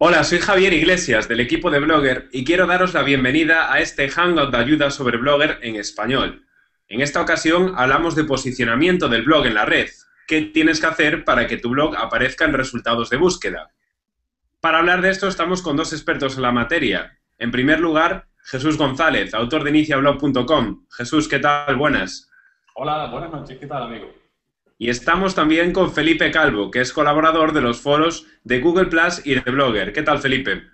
Hola, soy Javier Iglesias del equipo de Blogger y quiero daros la bienvenida a este Hangout de ayuda sobre Blogger en español. En esta ocasión hablamos de posicionamiento del blog en la red. ¿Qué tienes que hacer para que tu blog aparezca en resultados de búsqueda? Para hablar de esto estamos con dos expertos en la materia. En primer lugar, Jesús González, autor de iniciablog.com. Jesús, ¿qué tal? Buenas. Hola, buenas noches, ¿qué tal, amigo? Y estamos también con Felipe Calvo, que es colaborador de los foros de Google Plus y de Blogger. ¿Qué tal, Felipe?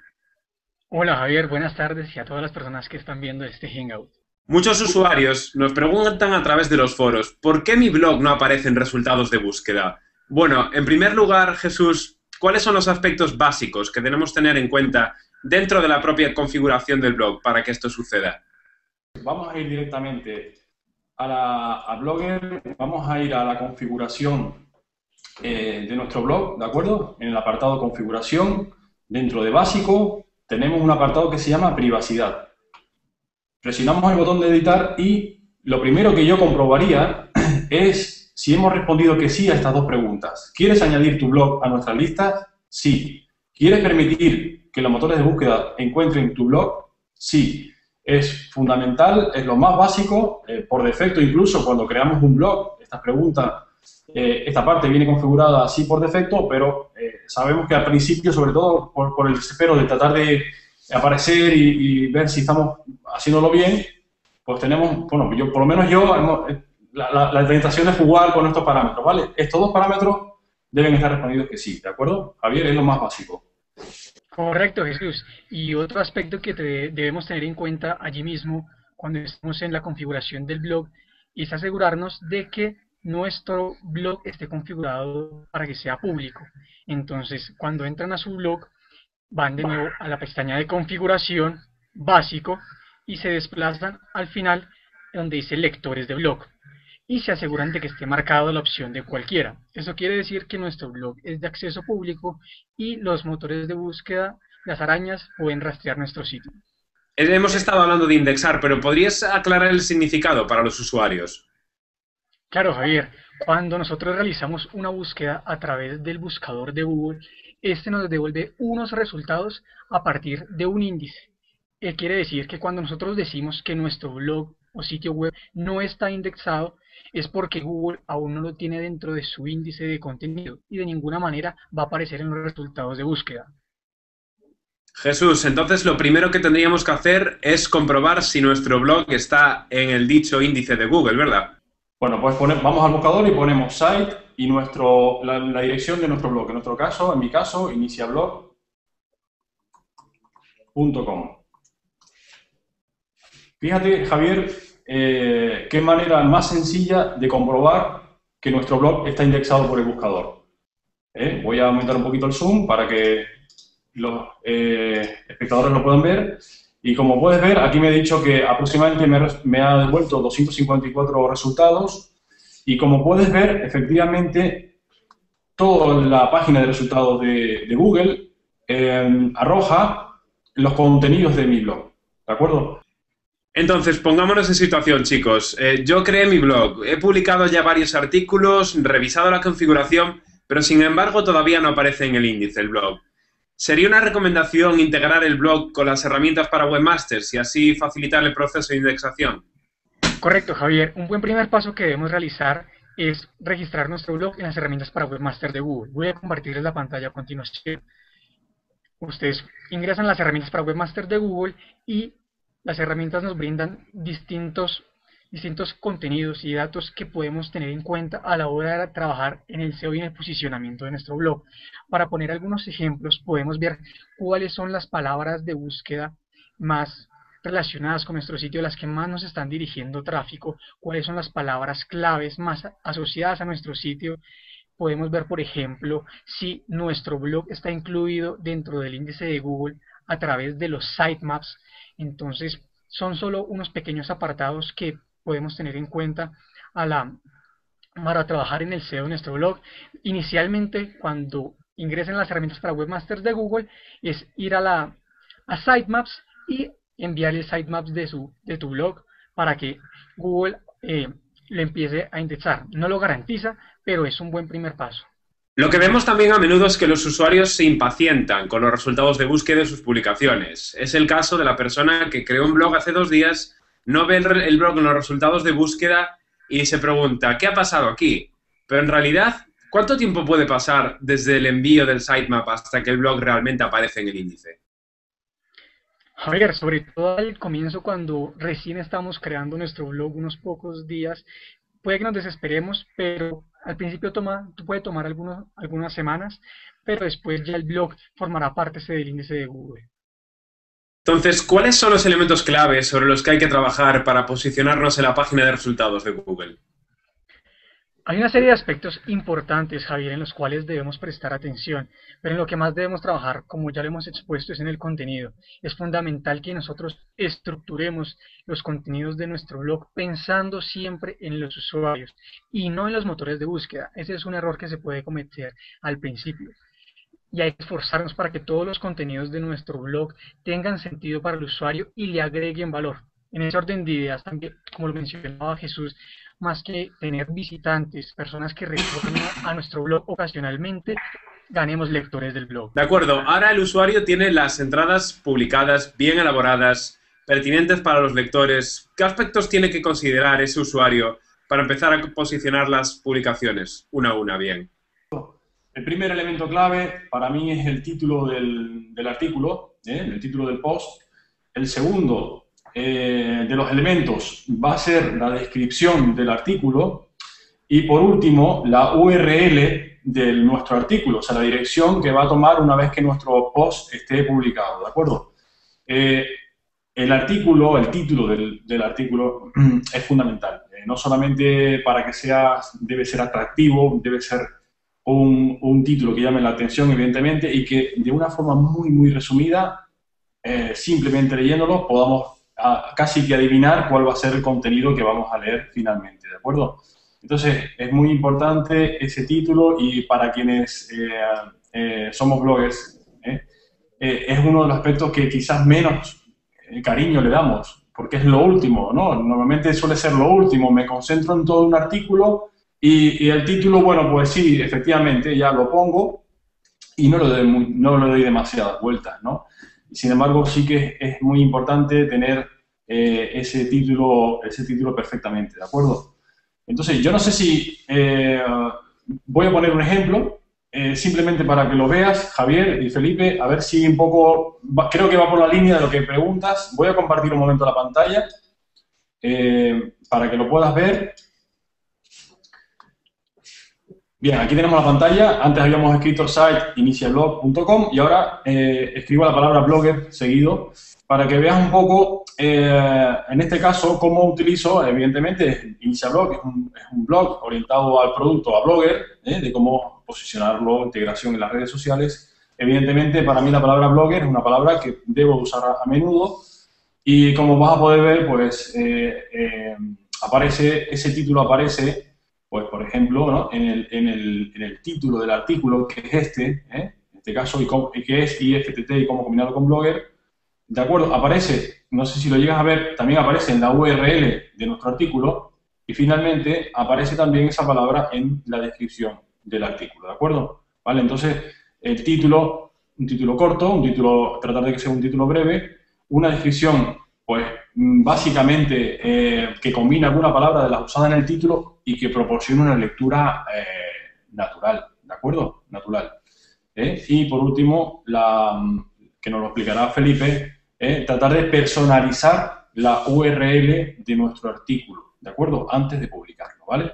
Hola Javier, buenas tardes y a todas las personas que están viendo este Hangout. Muchos usuarios nos preguntan a través de los foros, ¿por qué mi blog no aparece en resultados de búsqueda? Bueno, en primer lugar, Jesús, ¿cuáles son los aspectos básicos que debemos tener en cuenta dentro de la propia configuración del blog para que esto suceda? Vamos a ir directamente a Blogger, vamos a ir a la configuración de nuestro blog, ¿de acuerdo? En el apartado configuración, dentro de básico, tenemos un apartado que se llama privacidad. Presionamos el botón de editar y lo primero que yo comprobaría es si hemos respondido que sí a estas dos preguntas. ¿Quieres añadir tu blog a nuestra lista? Sí. ¿Quieres permitir que los motores de búsqueda encuentren tu blog? Sí. Es fundamental, es lo más básico, por defecto incluso cuando creamos un blog, estas preguntas, esta parte viene configurada así por defecto, pero sabemos que al principio, sobre todo por el desespero de tratar de aparecer y ver si estamos haciéndolo bien, pues tenemos, bueno, yo, por lo menos yo, la tentación es jugar con estos parámetros, ¿vale? Estos dos parámetros deben estar respondidos que sí, ¿de acuerdo? Javier, es lo más básico. Correcto, Jesús. Y otro aspecto que debemos tener en cuenta allí mismo cuando estamos en la configuración del blog es asegurarnos de que nuestro blog esté configurado para que sea público. Entonces, cuando entran a su blog, van de nuevo a la pestaña de configuración básico y se desplazan al final donde dice lectores de blog y se aseguran de que esté marcado la opción de cualquiera. Eso quiere decir que nuestro blog es de acceso público y los motores de búsqueda, las arañas, pueden rastrear nuestro sitio. Hemos estado hablando de indexar, pero ¿podrías aclarar el significado para los usuarios? Claro, Javier, cuando nosotros realizamos una búsqueda a través del buscador de Google, este nos devuelve unos resultados a partir de un índice. Quiere decir que cuando nosotros decimos que nuestro blog o sitio web no está indexado, es porque Google aún no lo tiene dentro de su índice de contenido y de ninguna manera va a aparecer en los resultados de búsqueda. Jesús, entonces lo primero que tendríamos que hacer es comprobar si nuestro blog está en el dicho índice de Google, ¿verdad? Bueno, pues vamos al buscador y ponemos site y la dirección de nuestro blog. En nuestro caso, en mi caso, iniciablog.com. Fíjate, Javier, qué manera más sencilla de comprobar que nuestro blog está indexado por el buscador. Voy a aumentar un poquito el zoom para que los espectadores lo puedan ver. Y como puedes ver, aquí me ha dicho que aproximadamente me ha devuelto 254 resultados. Y como puedes ver, efectivamente, toda la página de resultados de Google arroja los contenidos de mi blog. ¿De acuerdo? Entonces, pongámonos en situación, chicos. Yo creé mi blog, he publicado ya varios artículos, revisado la configuración, pero sin embargo todavía no aparece en el índice el blog. ¿Sería una recomendación integrar el blog con las herramientas para webmasters y así facilitar el proceso de indexación? Correcto, Javier. Un buen primer paso que debemos realizar es registrar nuestro blog en las herramientas para webmaster de Google. Voy a compartirles la pantalla a continuación. Ustedes ingresan las herramientas para webmaster de Google y las herramientas nos brindan distintos contenidos y datos que podemos tener en cuenta a la hora de trabajar en el SEO y en el posicionamiento de nuestro blog. Para poner algunos ejemplos, podemos ver cuáles son las palabras de búsqueda más relacionadas con nuestro sitio, las que más nos están dirigiendo tráfico, cuáles son las palabras claves más asociadas a nuestro sitio. Podemos ver, por ejemplo, si nuestro blog está incluido dentro del índice de Google a través de los sitemaps. Entonces, son solo unos pequeños apartados que podemos tener en cuenta a para trabajar en el SEO de nuestro blog. Inicialmente, cuando ingresen las herramientas para webmasters de Google, es ir a sitemaps y enviar el sitemaps de tu blog para que Google lo empiece a indexar. No lo garantiza, pero es un buen primer paso. Lo que vemos también a menudo es que los usuarios se impacientan con los resultados de búsqueda de sus publicaciones. Es el caso de la persona que creó un blog hace 2 días, no ve el blog en los resultados de búsqueda y se pregunta, ¿qué ha pasado aquí? Pero en realidad, ¿cuánto tiempo puede pasar desde el envío del sitemap hasta que el blog realmente aparece en el índice? Javier, sobre todo al comienzo, cuando recién estamos creando nuestro blog, unos pocos días, puede que nos desesperemos, pero al principio puede tomar algunas semanas, pero después ya el blog formará parte del índice de Google. Entonces, ¿cuáles son los elementos claves sobre los que hay que trabajar para posicionarnos en la página de resultados de Google? Hay una serie de aspectos importantes, Javier, en los cuales debemos prestar atención, pero en lo que más debemos trabajar, como ya lo hemos expuesto, es en el contenido. Es fundamental que nosotros estructuremos los contenidos de nuestro blog pensando siempre en los usuarios y no en los motores de búsqueda. Ese es un error que se puede cometer al principio. Y hay que esforzarnos para que todos los contenidos de nuestro blog tengan sentido para el usuario y le agreguen valor. En ese orden de ideas, también, como lo mencionaba Jesús, más que tener visitantes, personas que retornen a nuestro blog ocasionalmente, ganemos lectores del blog. De acuerdo, ahora el usuario tiene las entradas publicadas, bien elaboradas, pertinentes para los lectores. ¿Qué aspectos tiene que considerar ese usuario para empezar a posicionar las publicaciones una a una bien? El primer elemento clave para mí es el título del artículo, el título del post. El segundo de los elementos va a ser la descripción del artículo y por último la URL de nuestro artículo, o sea, la dirección que va a tomar una vez que nuestro post esté publicado, ¿de acuerdo? El artículo, el título del artículo es fundamental, no solamente para que debe ser atractivo, debe ser un título que llame la atención, evidentemente, y que de una forma muy, muy resumida, simplemente leyéndolo, podamos casi que adivinar cuál va a ser el contenido que vamos a leer finalmente, ¿de acuerdo? Entonces, es muy importante ese título y para quienes somos bloggers, es uno de los aspectos que quizás menos cariño le damos, porque es lo último, ¿no? Normalmente suele ser lo último, me concentro en todo un artículo y el título, bueno, pues sí, efectivamente, ya lo pongo y no le doy demasiadas vueltas, ¿no? Sin embargo, sí que es muy importante tener ese título perfectamente, ¿de acuerdo? Entonces, yo no sé si voy a poner un ejemplo, simplemente para que lo veas, Javier y Felipe, a ver si un poco, creo que va por la línea de lo que preguntas. Voy a compartir un momento la pantalla para que lo puedas ver. Bien, aquí tenemos la pantalla. Antes habíamos escrito site iniciablog.com y ahora escribo la palabra blogger seguido para que veas un poco, en este caso, cómo utilizo, evidentemente, Iniciablog es un blog orientado al producto, a blogger, de cómo posicionarlo, integración en las redes sociales. Evidentemente, para mí la palabra blogger es una palabra que debo usar a menudo y como vas a poder ver, pues, ese título aparece, pues, por ejemplo, ¿no? en el título del artículo, que es en este caso, y que es IFTT y cómo combinarlo con Blogger, ¿de acuerdo? Aparece, no sé si lo llegas a ver, también aparece en la URL de nuestro artículo y finalmente aparece también esa palabra en la descripción del artículo, ¿de acuerdo? ¿Vale? Entonces, el título, un título corto, tratar de que sea un título breve, una descripción, pues, básicamente que combina alguna palabra de las usadas en el título y que proporcione una lectura natural, ¿de acuerdo? Natural. Y por último, que nos lo explicará Felipe, tratar de personalizar la URL de nuestro artículo, ¿de acuerdo? Antes de publicarlo, ¿vale?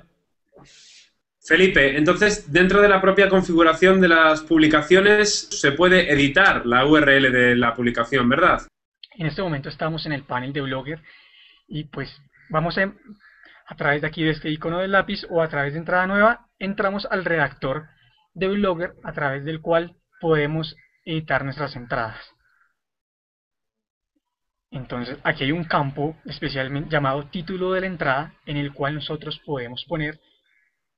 Felipe, entonces, dentro de la propia configuración de las publicaciones se puede editar la URL de la publicación, ¿verdad? En este momento estamos en el panel de Blogger y pues vamos a través de aquí de este icono del lápiz o a través de entrada nueva, entramos al redactor de Blogger a través del cual podemos editar nuestras entradas. Entonces aquí hay un campo especialmente llamado título de la entrada en el cual nosotros podemos poner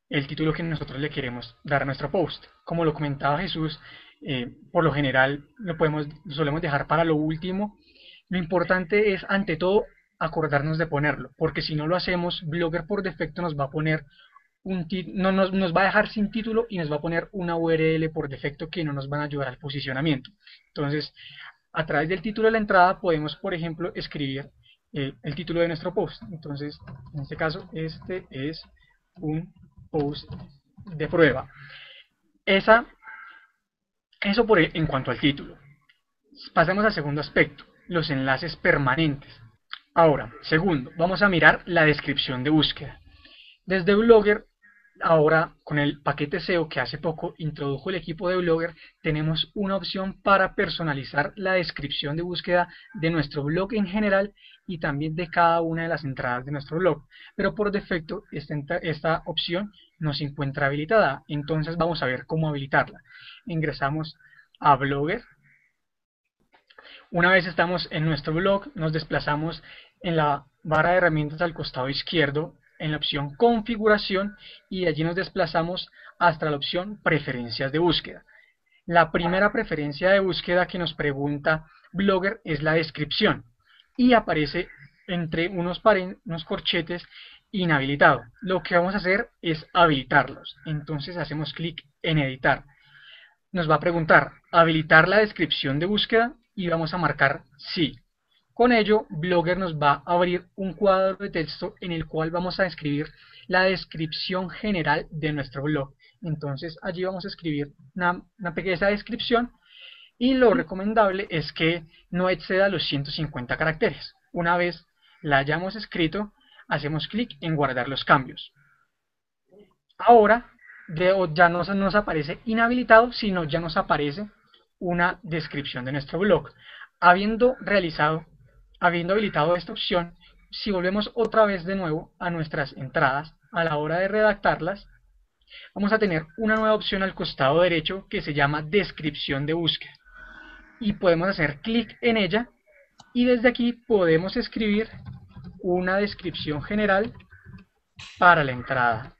el título que nosotros le queremos dar a nuestro post. Como lo comentaba Jesús, por lo general lo solemos dejar para lo último. Lo importante es, ante todo, acordarnos de ponerlo, porque si no lo hacemos, Blogger por defecto nos va a poner nos va a dejar sin título y nos va a poner una URL por defecto que no nos van a ayudar al posicionamiento. Entonces, a través del título de la entrada podemos, por ejemplo, escribir el título de nuestro post. Entonces, en este caso, este es un post de prueba. Eso en cuanto al título. Pasemos al segundo aspecto, los enlaces permanentes. Ahora, segundo, vamos a mirar la descripción de búsqueda. Desde Blogger, ahora con el paquete SEO que hace poco introdujo el equipo de Blogger, tenemos una opción para personalizar la descripción de búsqueda de nuestro blog en general y también de cada una de las entradas de nuestro blog. Pero por defecto esta opción no se encuentra habilitada, entonces vamos a ver cómo habilitarla. Ingresamos a Blogger. Una vez estamos en nuestro blog, nos desplazamos en la barra de herramientas al costado izquierdo, en la opción configuración, y de allí nos desplazamos hasta la opción preferencias de búsqueda. La primera preferencia de búsqueda que nos pregunta Blogger es la descripción y aparece entre unos corchetes inhabilitado. Lo que vamos a hacer es habilitarlos. Entonces hacemos clic en editar. Nos va a preguntar habilitar la descripción de búsqueda y vamos a marcar sí. Con ello, Blogger nos va a abrir un cuadro de texto en el cual vamos a escribir la descripción general de nuestro blog. Entonces allí vamos a escribir una pequeña descripción y lo recomendable es que no exceda los 150 caracteres. Una vez la hayamos escrito, hacemos clic en guardar los cambios. Ahora ya no nos aparece inhabilitado, sino ya nos aparece una descripción de nuestro blog. Habiendo habilitado esta opción, si volvemos otra vez de nuevo a nuestras entradas, a la hora de redactarlas, vamos a tener una nueva opción al costado derecho que se llama descripción de búsqueda. Y podemos hacer clic en ella y desde aquí podemos escribir una descripción general para la entrada.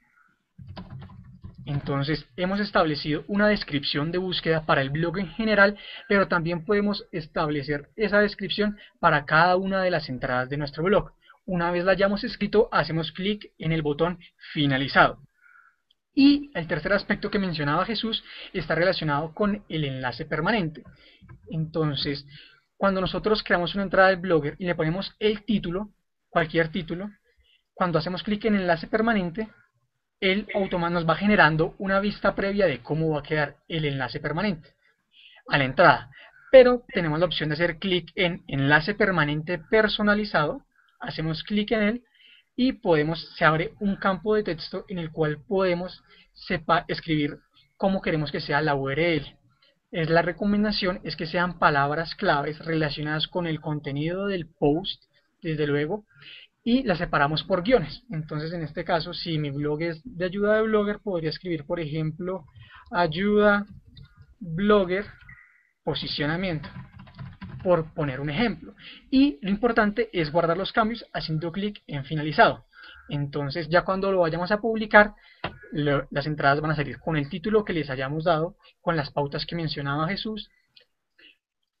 Entonces hemos establecido una descripción de búsqueda para el blog en general, pero también podemos establecer esa descripción para cada una de las entradas de nuestro blog. Una vez la hayamos escrito, hacemos clic en el botón finalizado. Y el tercer aspecto que mencionaba Jesús está relacionado con el enlace permanente. Entonces, cuando nosotros creamos una entrada del Blogger y le ponemos el título, cualquier título, cuando hacemos clic en enlace permanente, el automático nos va generando una vista previa de cómo va a quedar el enlace permanente a la entrada. Pero tenemos la opción de hacer clic en enlace permanente personalizado, hacemos clic en él y se abre un campo de texto en el cual podemos escribir cómo queremos que sea la URL. La recomendación es que sean palabras claves relacionadas con el contenido del post, desde luego, y las separamos por guiones. Entonces, en este caso, si mi blog es de ayuda de Blogger, podría escribir, por ejemplo, ayuda Blogger posicionamiento, por poner un ejemplo. Y lo importante es guardar los cambios haciendo clic en finalizado. Entonces, ya cuando lo vayamos a publicar, las entradas van a salir con el título que les hayamos dado, con las pautas que mencionaba Jesús,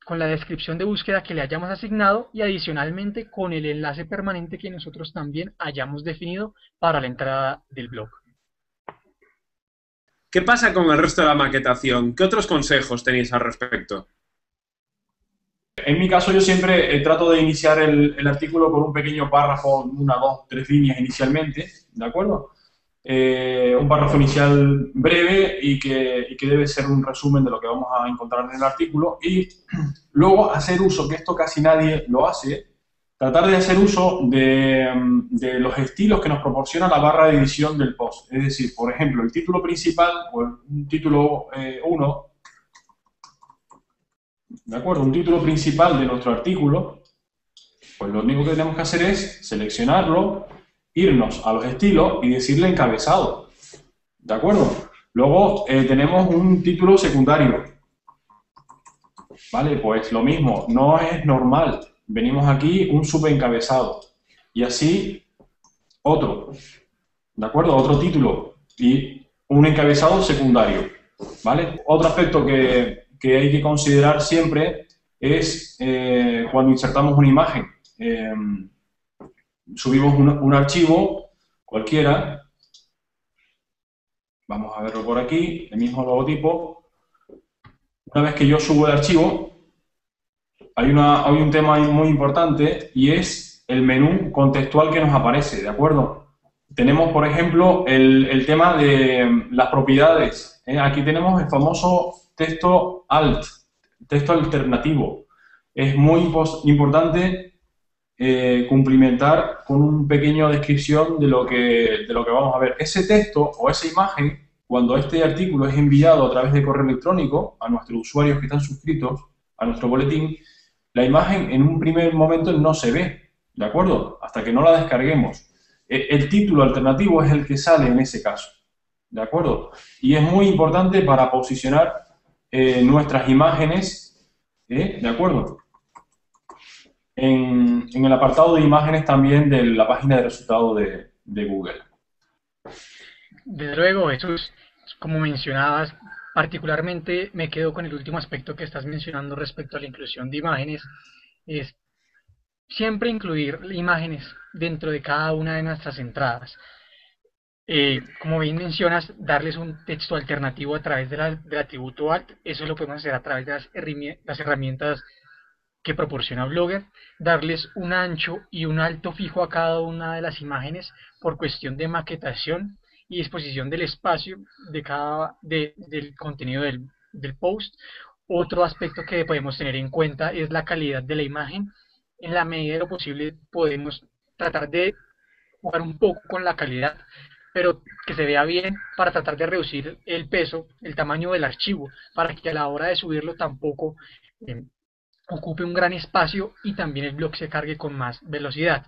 con la descripción de búsqueda que le hayamos asignado y adicionalmente con el enlace permanente que nosotros también hayamos definido para la entrada del blog. ¿Qué pasa con el resto de la maquetación? ¿Qué otros consejos tenéis al respecto? En mi caso yo siempre trato de iniciar el artículo con un pequeño párrafo, 1, 2, 3 líneas inicialmente, ¿de acuerdo? Un párrafo inicial breve y que debe ser un resumen de lo que vamos a encontrar en el artículo y luego hacer uso, que esto casi nadie lo hace, tratar de hacer uso de los estilos que nos proporciona la barra de edición del post. Es decir, por ejemplo, el título principal o un título 1, ¿de acuerdo? Un título principal de nuestro artículo, pues lo único que tenemos que hacer es seleccionarlo, irnos a los estilos y decirle encabezado, ¿de acuerdo? Luego tenemos un título secundario, ¿vale? Pues lo mismo, no es normal, venimos aquí un subencabezado y así otro, ¿de acuerdo? Otro título y un encabezado secundario, ¿vale? Otro aspecto que hay que considerar siempre es cuando insertamos una imagen. Subimos un archivo cualquiera Vamos a verlo por aquí, el mismo logotipo. Una vez que yo subo el archivo, hay un tema muy importante y es el menú contextual que nos aparece, ¿de acuerdo? Tenemos, por ejemplo, el tema de las propiedades. Aquí tenemos el famoso texto alt, texto alternativo. Es muy importante cumplimentar con una pequeña descripción de lo que vamos a ver. Ese texto o esa imagen, cuando este artículo es enviado a través de correo electrónico a nuestros usuarios que están suscritos a nuestro boletín, la imagen en un primer momento no se ve, ¿de acuerdo? Hasta que no la descarguemos. El título alternativo es el que sale en ese caso, ¿de acuerdo? Y es muy importante para posicionar nuestras imágenes, ¿de acuerdo? En el apartado de imágenes también de la página de resultados de Google. Desde luego, Jesús, como mencionabas, particularmente me quedo con el último aspecto que estás mencionando respecto a la inclusión de imágenes, es siempre incluir imágenes dentro de cada una de nuestras entradas. Como bien mencionas, darles un texto alternativo a través del atributo alt, eso lo podemos hacer a través de las herramientas que proporciona Blogger, darles un ancho y un alto fijo a cada una de las imágenes por cuestión de maquetación y disposición del espacio del contenido del post. Otro aspecto que podemos tener en cuenta es la calidad de la imagen. En la medida de lo posible podemos tratar de jugar un poco con la calidad, pero que se vea bien para tratar de reducir el peso, el tamaño del archivo, para que a la hora de subirlo tampoco ocupe un gran espacio y también el blog se cargue con más velocidad.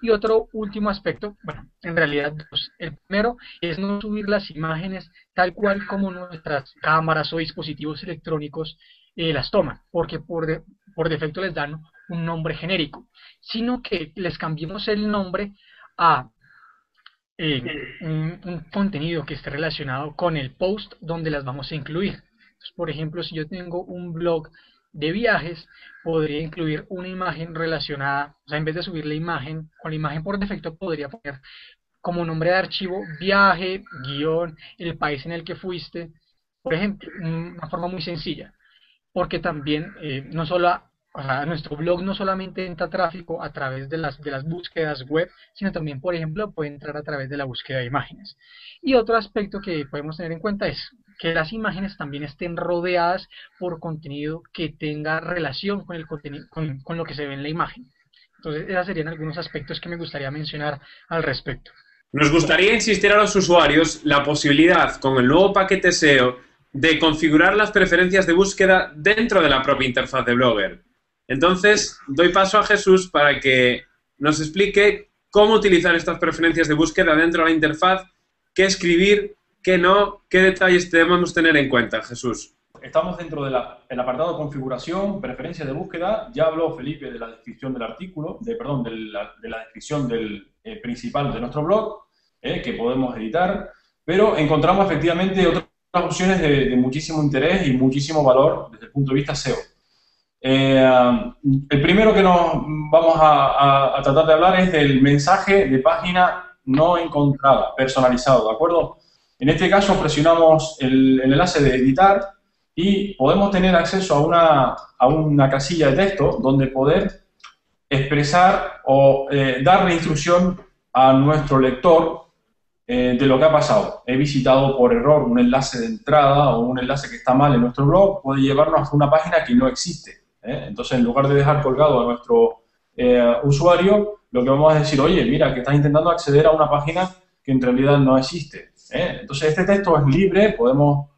Y otro último aspecto, bueno, en realidad el primero es no subir las imágenes tal cual como nuestras cámaras o dispositivos electrónicos las toman, porque por defecto les dan un nombre genérico, sino que les cambiemos el nombre a un contenido que esté relacionado con el post donde las vamos a incluir. Entonces, por ejemplo, si yo tengo un blog de viajes, podría incluir una imagen relacionada, o sea, en vez de subir la imagen, con la imagen por defecto podría poner como nombre de archivo viaje, guión, el país en el que fuiste, por ejemplo, una forma muy sencilla, porque también no solo, o sea, nuestro blog no solamente entra tráfico a través de las búsquedas web, sino también, por ejemplo, puede entrar a través de la búsqueda de imágenes. Y otro aspecto que podemos tener en cuenta es que las imágenes también estén rodeadas por contenido que tenga relación con el contenido, con lo que se ve en la imagen. Entonces, esos serían algunos aspectos que me gustaría mencionar al respecto. Nos gustaría insistir a los usuarios la posibilidad, con el nuevo paquete SEO, de configurar las preferencias de búsqueda dentro de la propia interfaz de Blogger. Entonces, doy paso a Jesús para que nos explique cómo utilizar estas preferencias de búsqueda dentro de la interfaz, qué escribir, qué no, qué detalles debemos tener en cuenta, Jesús. Estamos dentro del apartado de configuración, preferencias de búsqueda. Ya habló Felipe de la descripción del artículo, de la descripción principal de nuestro blog, que podemos editar, pero encontramos efectivamente otras opciones de muchísimo interés y muchísimo valor desde el punto de vista SEO. El primero que nos vamos a tratar de hablar es del mensaje de página no encontrada, personalizado, ¿de acuerdo? En este caso presionamos el enlace de editar y podemos tener acceso a una casilla de texto donde poder expresar o darle instrucción a nuestro lector de lo que ha pasado. He visitado por error un enlace de entrada o un enlace que está mal en nuestro blog, puede llevarnos a una página que no existe. Entonces, en lugar de dejar colgado a nuestro usuario, lo que vamos a decir, oye, mira, que estás intentando acceder a una página que en realidad no existe. Entonces, este texto es libre, podemos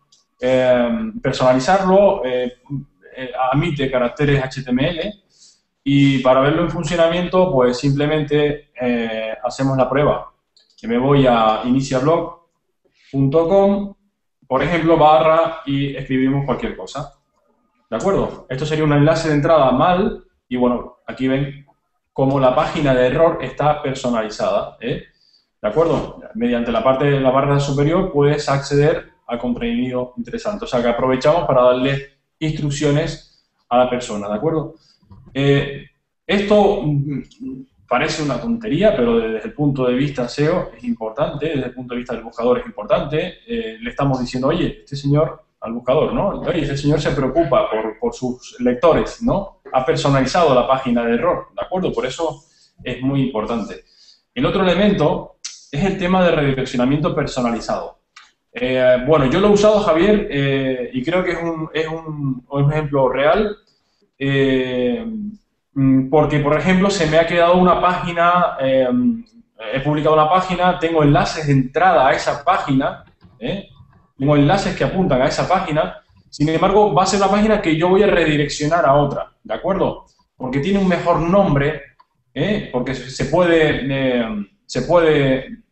personalizarlo, admite caracteres HTML y para verlo en funcionamiento, pues simplemente hacemos la prueba. Que me voy a iniciablog.com, por ejemplo, barra y escribimos cualquier cosa. ¿De acuerdo? Esto sería un enlace de entrada mal y bueno, aquí ven cómo la página de error está personalizada. ¿De acuerdo? Mediante la parte de la barra superior puedes acceder a contenido interesante. O sea que aprovechamos para darle instrucciones a la persona. ¿De acuerdo? Esto parece una tontería, pero desde el punto de vista SEO es importante, desde el punto de vista del buscador es importante. Le estamos diciendo, oye, este señor, al buscador, ¿no? Oye, este señor se preocupa por sus lectores, ¿no? Ha personalizado la página de error, ¿de acuerdo? Por eso es muy importante. El otro elemento es el tema de redireccionamiento personalizado. Bueno, yo lo he usado, Javier, y creo que es un ejemplo real, porque, por ejemplo, se me ha quedado una página, he publicado una página, tengo enlaces de entrada a esa página, tengo enlaces que apuntan a esa página, sin embargo, va a ser una página que yo voy a redireccionar a otra, ¿de acuerdo? Porque tiene un mejor nombre, porque se puede,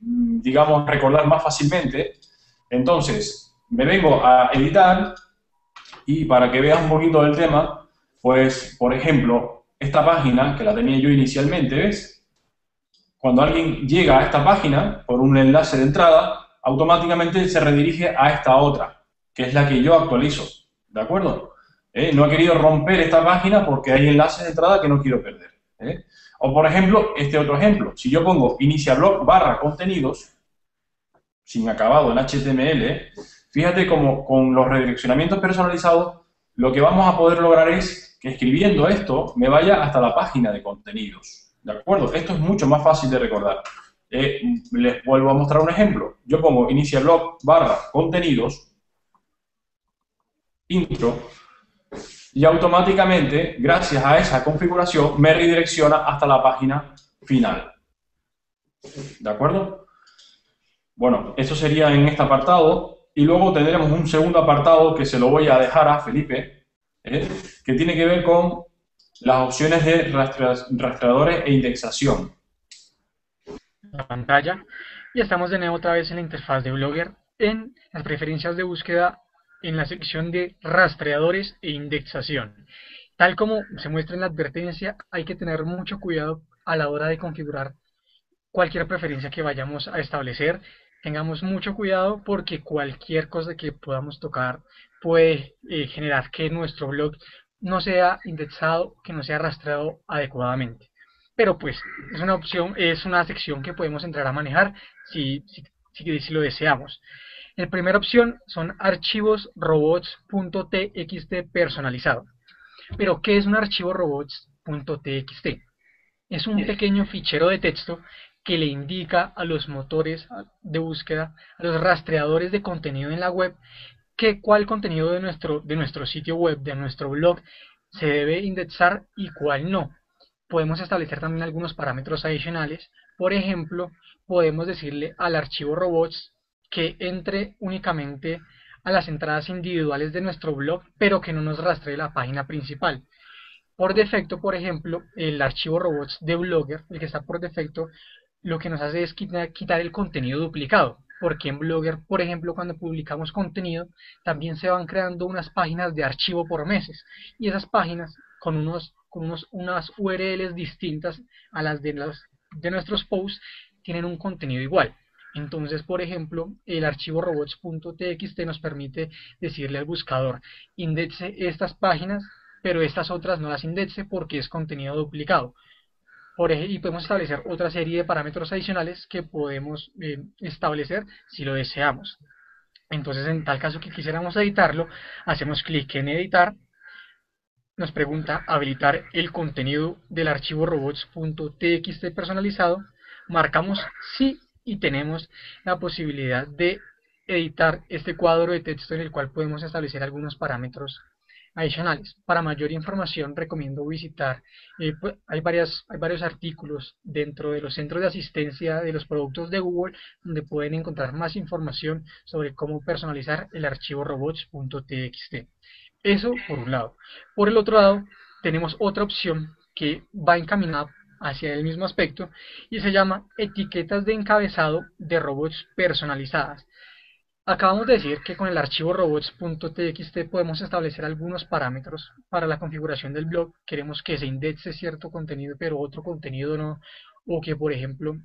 digamos, recordar más fácilmente. Entonces, me vengo a editar y para que veas un poquito del tema, pues, por ejemplo, esta página que la tenía yo inicialmente, ¿ves? Cuando alguien llega a esta página por un enlace de entrada, automáticamente se redirige a esta otra, que es la que yo actualizo, ¿de acuerdo? No he querido romper esta página porque hay enlaces de entrada que no quiero perder. O, por ejemplo, este otro ejemplo, si yo pongo iniciablog / contenidos, sin acabado en HTML, fíjate cómo con los redireccionamientos personalizados, lo que vamos a poder lograr es que escribiendo esto me vaya hasta la página de contenidos, ¿de acuerdo? Esto es mucho más fácil de recordar. Les vuelvo a mostrar un ejemplo. Yo pongo iniciablog / contenidos, intro, y automáticamente, gracias a esa configuración, me redirecciona hasta la página final. ¿De acuerdo? Bueno, eso sería en este apartado. Y luego tendremos un segundo apartado que se lo voy a dejar a Felipe, que tiene que ver con las opciones de rastreadores e indexación. La pantalla y estamos de nuevo otra vez en la interfaz de Blogger, en las preferencias de búsqueda, en la sección de rastreadores e indexación. Tal como se muestra en la advertencia, hay que tener mucho cuidado a la hora de configurar cualquier preferencia que vayamos a establecer. Tengamos mucho cuidado porque cualquier cosa que podamos tocar puede generar que nuestro blog no sea indexado, que no sea rastreado adecuadamente. Pero pues es una opción, es una sección que podemos entrar a manejar si lo deseamos. La primera opción son archivos robots.txt personalizado. Pero ¿qué es un archivo robots.txt? Es un pequeño fichero de texto que le indica a los motores de búsqueda, a los rastreadores de contenido en la web, que cuál contenido de nuestro sitio web, de nuestro blog, se debe indexar y cuál no. Podemos establecer también algunos parámetros adicionales. Por ejemplo, podemos decirle al archivo robots que entre únicamente a las entradas individuales de nuestro blog, pero que no nos rastree la página principal. Por defecto, por ejemplo, el archivo robots de Blogger, el que está por defecto, lo que nos hace es quitar el contenido duplicado. Porque en Blogger, por ejemplo, cuando publicamos contenido, también se van creando unas páginas de archivo por meses. Y esas páginas, con unas URLs distintas a las de nuestros posts, tienen un contenido igual. Entonces, por ejemplo, el archivo robots.txt nos permite decirle al buscador, indexe estas páginas, pero estas otras no las indexe porque es contenido duplicado. Y podemos establecer otra serie de parámetros adicionales que podemos establecer si lo deseamos. Entonces, en tal caso que quisiéramos editarlo, hacemos clic en editar, nos pregunta habilitar el contenido del archivo robots.txt personalizado, marcamos sí y tenemos la posibilidad de editar este cuadro de texto en el cual podemos establecer algunos parámetros adicionales. Para mayor información recomiendo visitar, hay varios artículos dentro de los centros de asistencia de los productos de Google donde pueden encontrar más información sobre cómo personalizar el archivo robots.txt. Eso por un lado. Por el otro lado tenemos otra opción que va encaminada hacia el mismo aspecto y se llama etiquetas de encabezado de robots personalizadas. Acabamos de decir que con el archivo robots.txt podemos establecer algunos parámetros para la configuración del blog. Queremos que se indexe cierto contenido pero otro contenido no, o que por ejemplo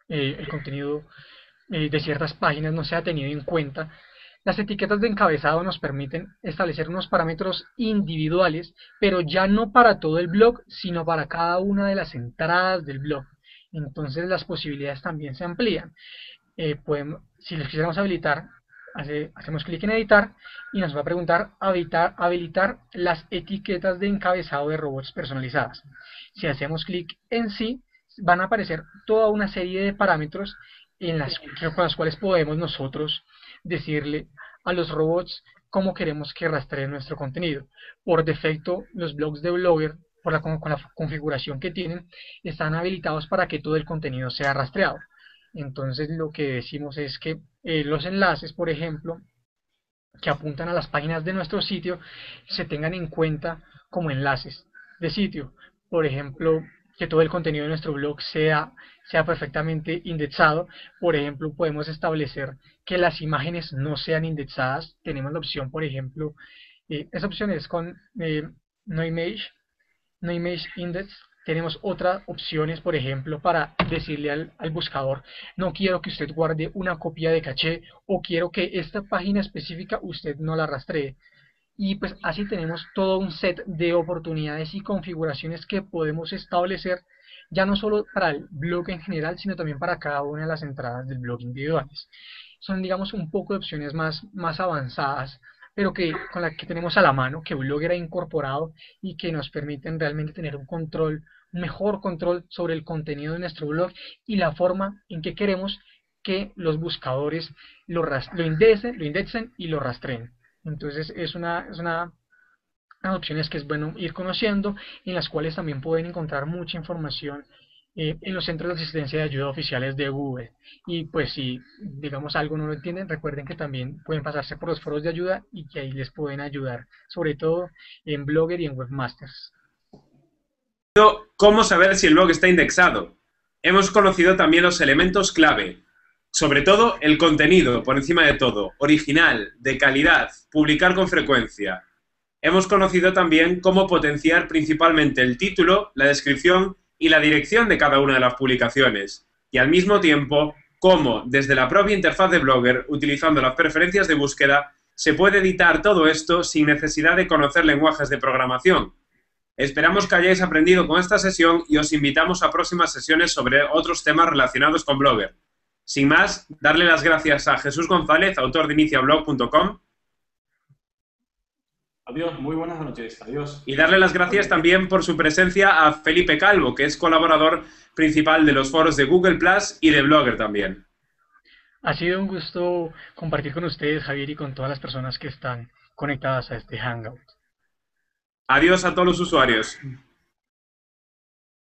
el contenido de ciertas páginas no sea tenido en cuenta. Las etiquetas de encabezado nos permiten establecer unos parámetros individuales, pero ya no para todo el blog, sino para cada una de las entradas del blog. Entonces las posibilidades también se amplían. Si les quisiéramos habilitar, hacemos clic en editar y nos va a preguntar habilitar las etiquetas de encabezado de robots personalizadas. Si hacemos clic en sí, van a aparecer toda una serie de parámetros con las cuales podemos nosotros decirle a los robots cómo queremos que rastreen nuestro contenido. Por defecto, los blogs de Blogger, con la configuración que tienen, están habilitados para que todo el contenido sea rastreado. Entonces lo que decimos es que los enlaces, por ejemplo, que apuntan a las páginas de nuestro sitio, se tengan en cuenta como enlaces de sitio. Por ejemplo, que todo el contenido de nuestro blog sea perfectamente indexado. Por ejemplo, podemos establecer que las imágenes no sean indexadas. Tenemos la opción, por ejemplo, esa opción es con no image index. Tenemos otras opciones, por ejemplo, para decirle al buscador, no quiero que usted guarde una copia de caché, o quiero que esta página específica usted no la rastree. Y pues así tenemos todo un set de oportunidades y configuraciones que podemos establecer, ya no solo para el blog en general, sino también para cada una de las entradas del blog individuales. Son, digamos, un poco de opciones más avanzadas, pero con las que tenemos a la mano, que Blogger ha incorporado y que nos permiten realmente tener un mejor control sobre el contenido de nuestro blog y la forma en que queremos que los buscadores lo indexen y lo rastreen. Entonces es unas opciones que es bueno ir conociendo, en las cuales también pueden encontrar mucha información en los centros de asistencia de ayuda oficiales de Google. Y pues si digamos algo no lo entienden, recuerden que también pueden pasarse por los foros de ayuda y que ahí les pueden ayudar, sobre todo en Blogger y en Webmasters. ¿Cómo saber si el blog está indexado? Hemos conocido también los elementos clave, sobre todo el contenido, por encima de todo, original, de calidad, publicar con frecuencia. Hemos conocido también cómo potenciar principalmente el título, la descripción y la dirección de cada una de las publicaciones, y al mismo tiempo cómo, desde la propia interfaz de Blogger, utilizando las preferencias de búsqueda, se puede editar todo esto sin necesidad de conocer lenguajes de programación. Esperamos que hayáis aprendido con esta sesión y os invitamos a próximas sesiones sobre otros temas relacionados con Blogger. Sin más, darle las gracias a Jesús González, autor de iniciablog.com. Adiós, muy buenas noches, adiós. Y darle las gracias también por su presencia a Felipe Calvo, que es colaborador principal de los foros de Google Plus y de Blogger también. Ha sido un gusto compartir con ustedes, Javier, y con todas las personas que están conectadas a este Hangout. Adiós a todos los usuarios.